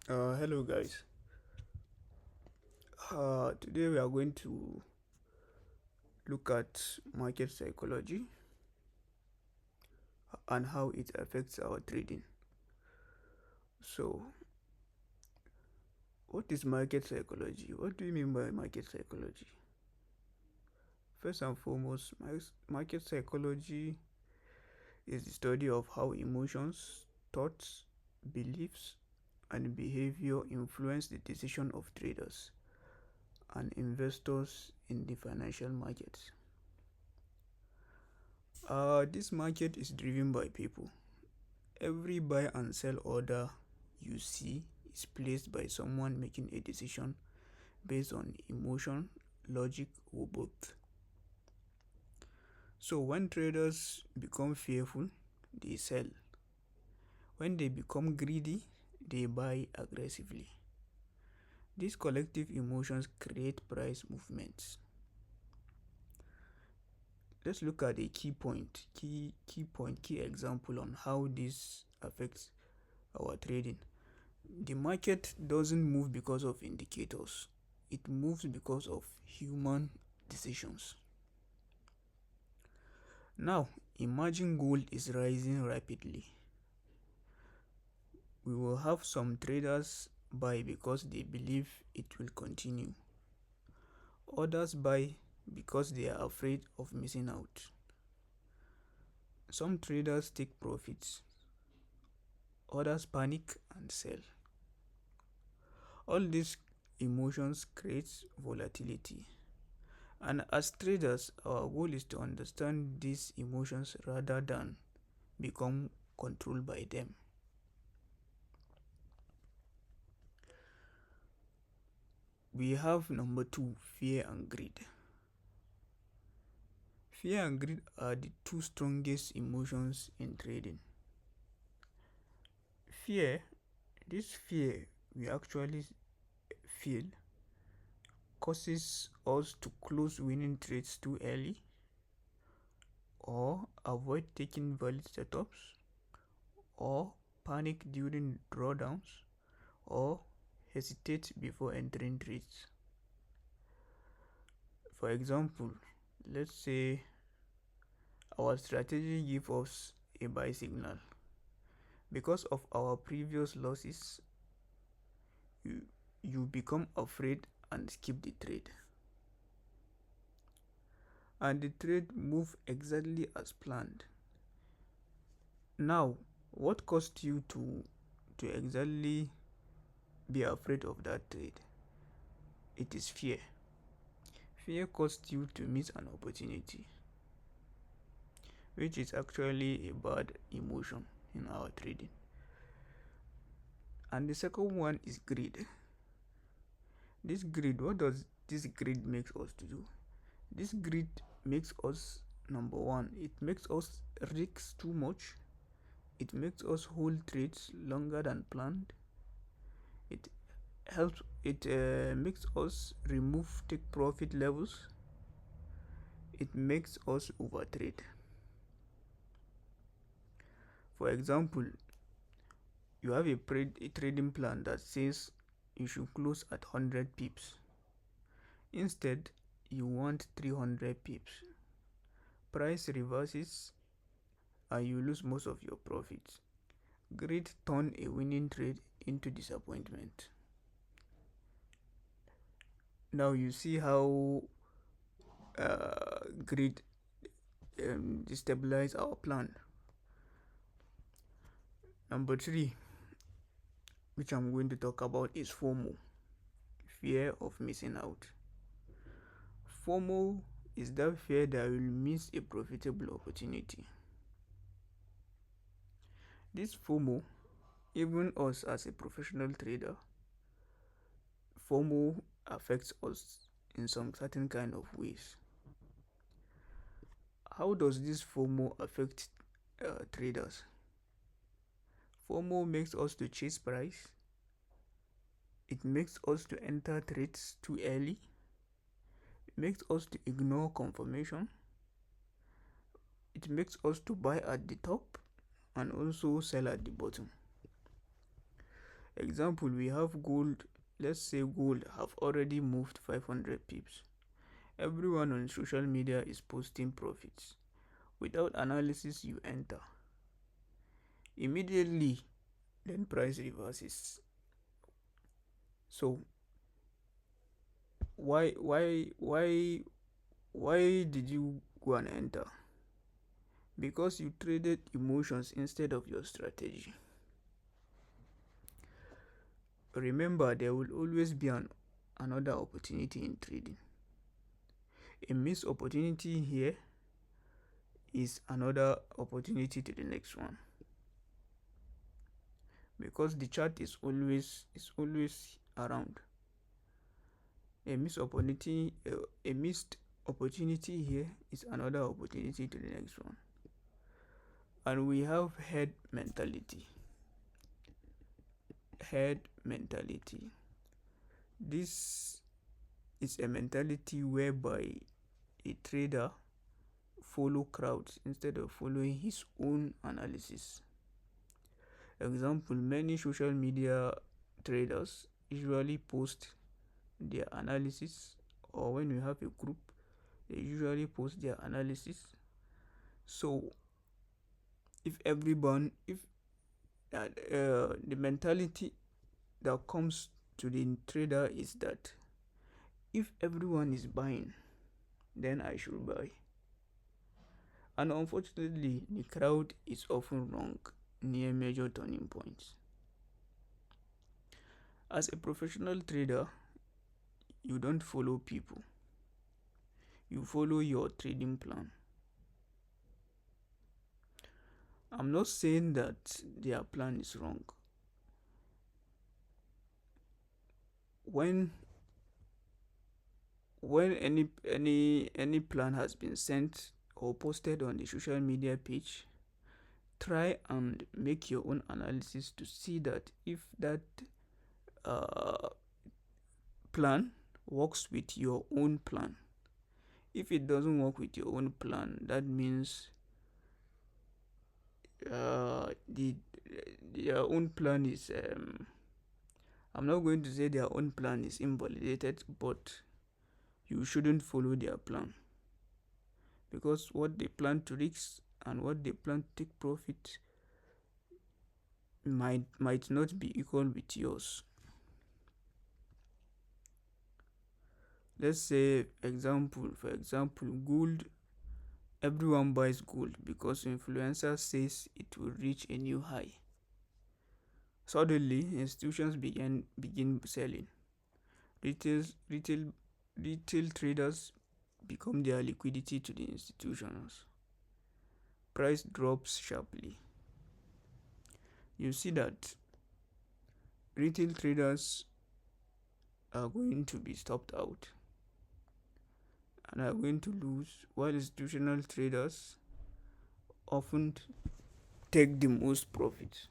Hello guys. Today we are going to look at market psychology and how it affects our trading. So, what is market psychology? What do you mean by market psychology? First and foremost, market psychology is the study of how emotions, thoughts, beliefs, and behavior influence the decision of traders and investors in the financial markets. This market is driven by people. Every buy and sell order you see is placed by someone making a decision based on emotion, logic, or both. So when traders become fearful, they sell. When they become greedy, they buy aggressively. These collective emotions create price movements. Let's look at a key example on how this affects our trading. The market doesn't move because of indicators, it moves because of human decisions. Now, imagine gold is rising rapidly. We will have some traders buy because they believe it will continue. Others buy because they are afraid of missing out. Some traders take profits, others panic and sell. All these emotions create volatility. And as traders, our goal is to understand these emotions rather than become controlled by them. We have number two, fear and greed. Fear and greed are the two strongest emotions in trading. Fear, this fear we actually feel causes us to close winning trades too early or avoid taking valid setups or panic during drawdowns or hesitate before entering trades. For example, let's say our strategy gives us a buy signal. Because of our previous losses, you, you become afraid and skip the trade. And the trade move exactly as planned. Now, what caused you to exactly be afraid of that trade? It is fear. Fear caused you to miss an opportunity, which is actually a bad emotion in our trading. And the second one is greed. What does this greed makes us to do? This greed makes us, number one, it makes us risk too much. It makes us hold trades longer than planned. It makes us remove take profit levels. It makes us overtrade. For example, you have a trading plan that says you should close at 100 pips. Instead, you want 300 pips. Price reverses and you lose most of your profits. Greed turn a winning trade into disappointment. Now you see how greed destabilize our plan. Number three, which I'm going to talk about, is FOMO, fear of missing out. FOMO is that fear that you will miss a profitable opportunity. This FOMO, even us as a professional trader, FOMO affects us in some certain kind of ways. How does this FOMO affect traders? FOMO makes us to chase price. It makes us to enter trades too early. It makes us to ignore confirmation. It makes us to buy at the top and also sell at the bottom. Example, we have gold. Let's say gold have already moved 500 pips. Everyone on social media is posting profits. Without analysis, you enter. Immediately, then price reverses. So why did you go and enter? Because you traded emotions instead of your strategy. Remember, there will always be another opportunity in trading. A missed opportunity here is another opportunity to the next one, because the chart is always around. A missed opportunity here is another opportunity to the next one. And we have head mentality. This is a mentality whereby a trader follow crowds instead of following his own analysis. Example, many social media traders usually post their analysis, or when we have a group, they usually post their analysis. So if the mentality that comes to the trader is that if everyone is buying, then I should buy. And unfortunately, the crowd is often wrong near major turning points. As a professional trader, you don't follow people, you follow your trading plan. I'm not saying that their plan is wrong. When any plan has been sent or posted on the social media page, try and make your own analysis to see that if that uh, plan works with your own plan. If it doesn't work with your own plan, that means their own plan is I'm not going to say their own plan is invalidated, but you shouldn't follow their plan, because what they plan to risk and what they plan to take profit might not be equal with yours. Let's say for example, gold. Everyone buys gold because influencer says it will reach a new high. Suddenly, institutions begin selling. Retail retail retail traders become their liquidity to the institutions. Price drops sharply. You see that retail traders are going to be stopped out and are going to lose, while institutional traders often take the most profit.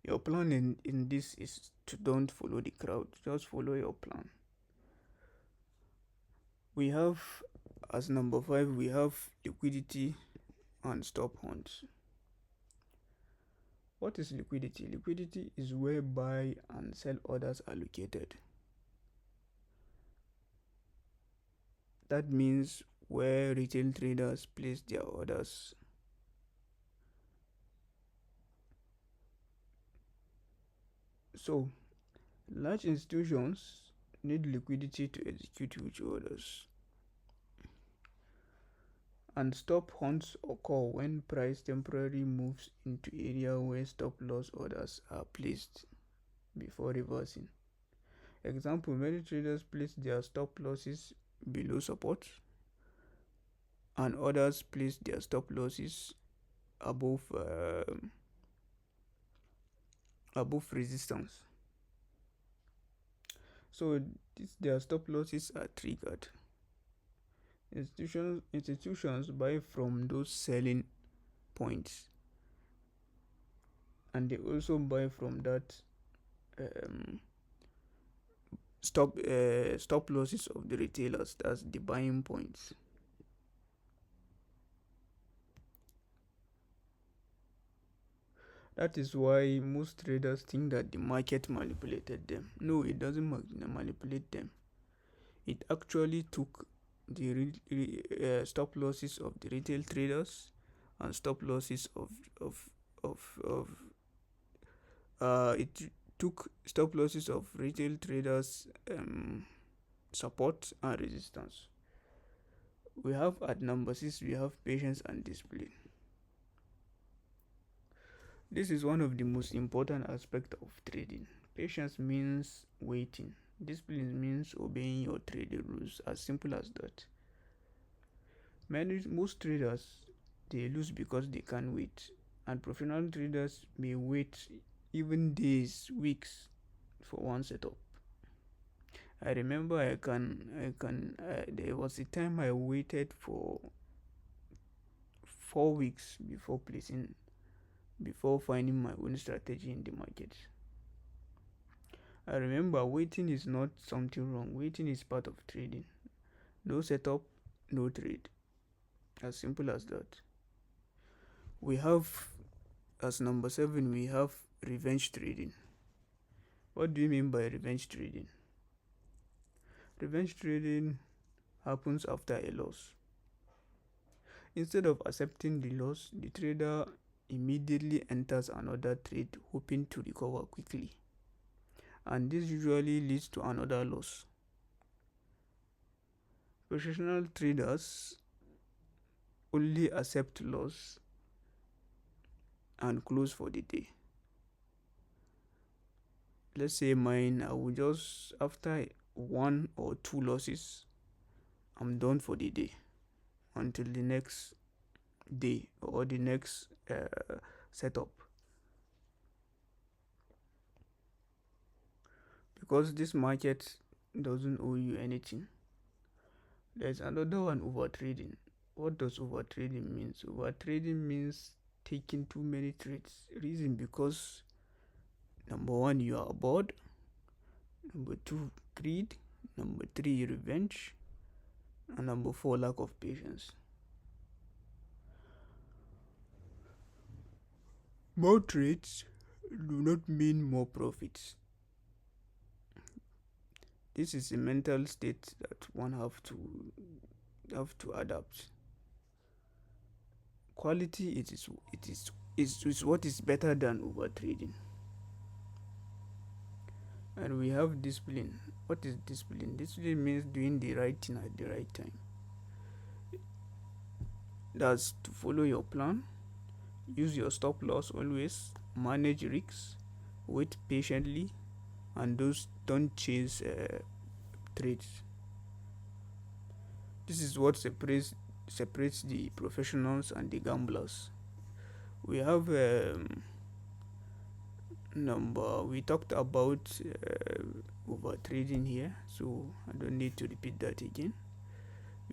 Your plan in this is to don't follow the crowd, just follow your plan. We have, as number 5, we have liquidity and stop hunts. What is liquidity? Liquidity is where buy and sell orders are located. That means where retail traders place their orders. So, large institutions need liquidity to execute huge orders. And stop hunts occur when price temporarily moves into area where stop loss orders are placed before reversing. Example, many traders place their stop losses below support and others place their stop losses above resistance. So their stop losses are triggered. Institutions buy from those selling points, and they also buy from that stop losses of the retailers. That's the buying points. That is why most traders think that the market manipulated them. No, it doesn't manipulate them. It actually took the stop losses of the retail traders and stop losses of it took stop losses of retail traders support and resistance. We have at number 6 we have patience and discipline. This is one of the most important aspects of trading. Patience means waiting. Discipline means obeying your trading rules. As simple as that. Most traders they lose because they can't wait, and professional traders may wait even days, weeks for one setup. I remember there was a time I waited for 4 weeks before finding my own strategy in the market. I remember waiting is not something wrong. Waiting is part of trading. No setup, no trade. As simple as that. We have, as number 7, we have revenge trading. What do you mean by revenge trading? Revenge trading happens after a loss. Instead of accepting the loss, the trader immediately enters another trade hoping to recover quickly. And this usually leads to another loss. Professional traders only accept loss and close for the day. Let's say mine, I will just, after 1 or 2 losses, I'm done for the day until the next day or the next setup. Because this market doesn't owe you anything. There's another one, overtrading. What does overtrading mean? Overtrading means taking too many trades. Reason because number 1, you are bored. Number 2, greed. Number 3, revenge. And number 4, lack of patience. More trades do not mean more profits. This is a mental state that one have to adapt. Quality is what is better than overtrading. And we have discipline. What is discipline? Discipline means doing the right thing at the right time. That's to follow your plan, use your stop loss always, manage risks, wait patiently, and don't chase trades. This is what separates the professionals and the gamblers. We have we talked about over trading here, so I don't need to repeat that again.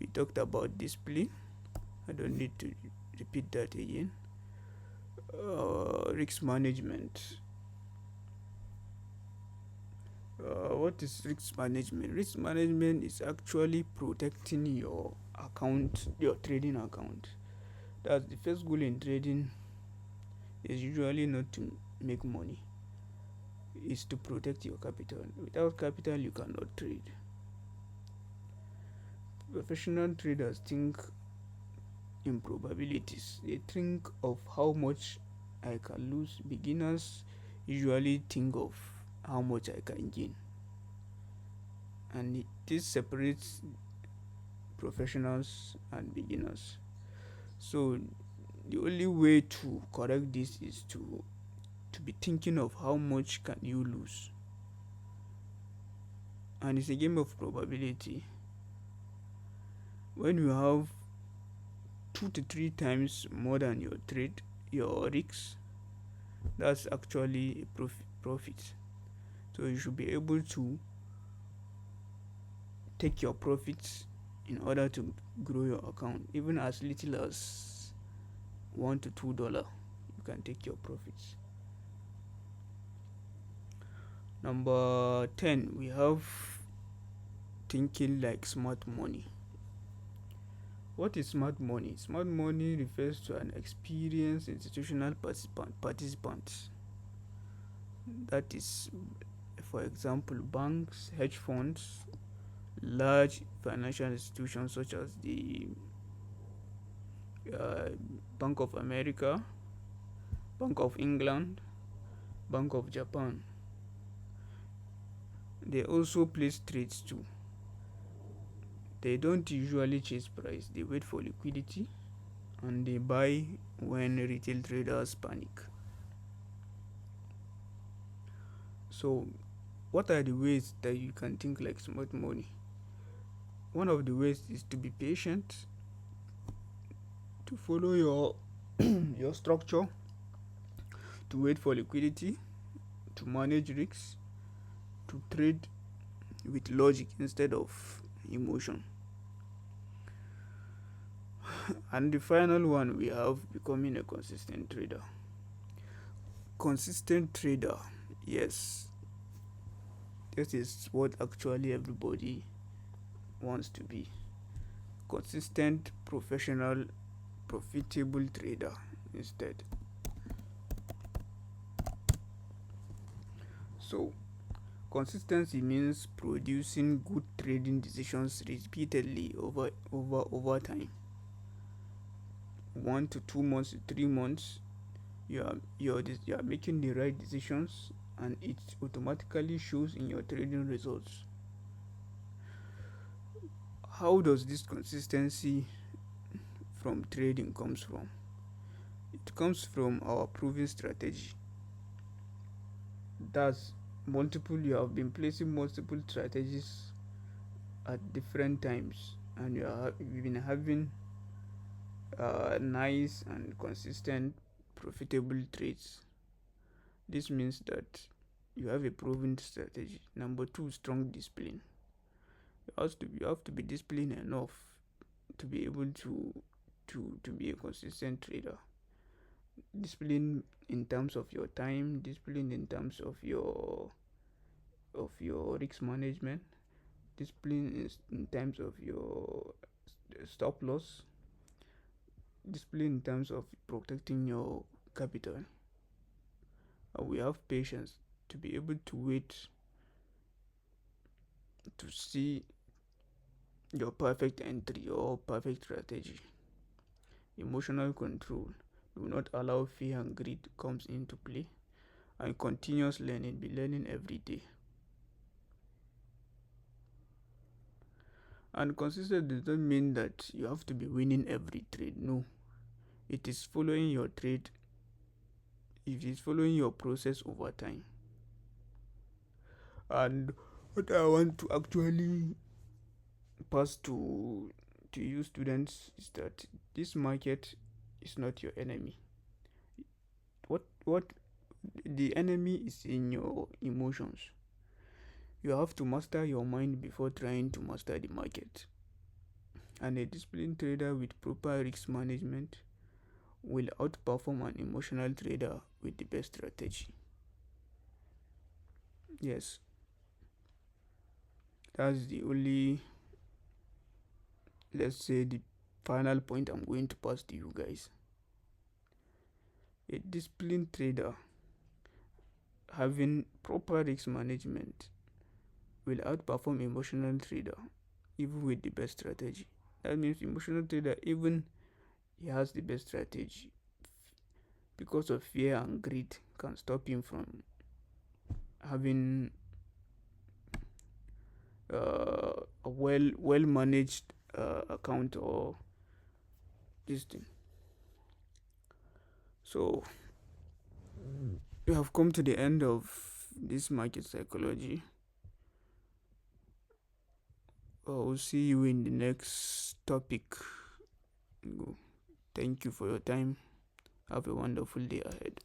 We talked about discipline. I don't need to repeat that again. Risk management. What is risk management? Risk management is actually protecting your account, your trading account. That's the first goal in trading. Is usually not to make money. Is to protect your capital. Without capital, you cannot trade. Professional traders think in probabilities. They think of how much I can lose. Beginners usually think of how much I can gain. And this separates professionals and beginners. So the only way to correct this is to be thinking of how much can you lose. And it's a game of probability. When you have 2 to 3 times more than your risks, that's actually a profit. So you should be able to take your profits in order to grow your account. Even as little as $1 to $2, you can take your profits. Number 10, we have thinking like smart money. What is smart money? Smart money refers to an experienced institutional participant. That is, for example, banks, hedge funds, large financial institutions such as the uh, Bank of America, Bank of England, Bank of Japan. They also place trades too. They don't usually chase price, they wait for liquidity and they buy when retail traders panic. So, what are the ways that you can think like smart money? One of the ways is to be patient, to follow your your structure, to wait for liquidity, to manage risks, to trade with logic instead of emotion. And the final one we have becoming a consistent trader. Consistent trader, yes, this is what actually everybody wants to be. Consistent, professional, profitable trader instead. So, consistency means producing good trading decisions repeatedly over time. 1 to 2 months to 3 months, you are making the right decisions, and it automatically shows in your trading results. How does this consistency from trading comes from? It comes from our proven strategy. That's multiple. You have been placing multiple strategies at different times, and you've been having nice and consistent profitable trades. This means that you have a proven strategy. Number two, strong discipline. You have to be disciplined enough to be able to be a consistent trader. Discipline in terms of your time, discipline in terms of your risk management, discipline is in terms of your stop loss, discipline in terms of protecting your capital. And we have patience to be able to wait to see your perfect entry or perfect strategy. Emotional control. Do not allow fear and greed comes into play. And continuous learning. Be learning every day. And consistent does not mean that you have to be winning every trade. No. It is following your trade. It is following your process over time. And what I want to actually pass to you students is that this market is not your enemy. What the enemy is in your emotions. You have to master your mind before trying to master the market. And a disciplined trader with proper risk management will outperform an emotional trader with the best strategy. Yes, that's the only, let's say, the final point I'm going to pass to you guys. A disciplined trader having proper risk management will outperform emotional trader even with the best strategy. That means emotional trader, even he has the best strategy, because of fear and greed, can stop him from having a well managed account or this thing. So we have come to the end of this market psychology. We'll see you in the next topic. Thank you for your time. Have a wonderful day ahead.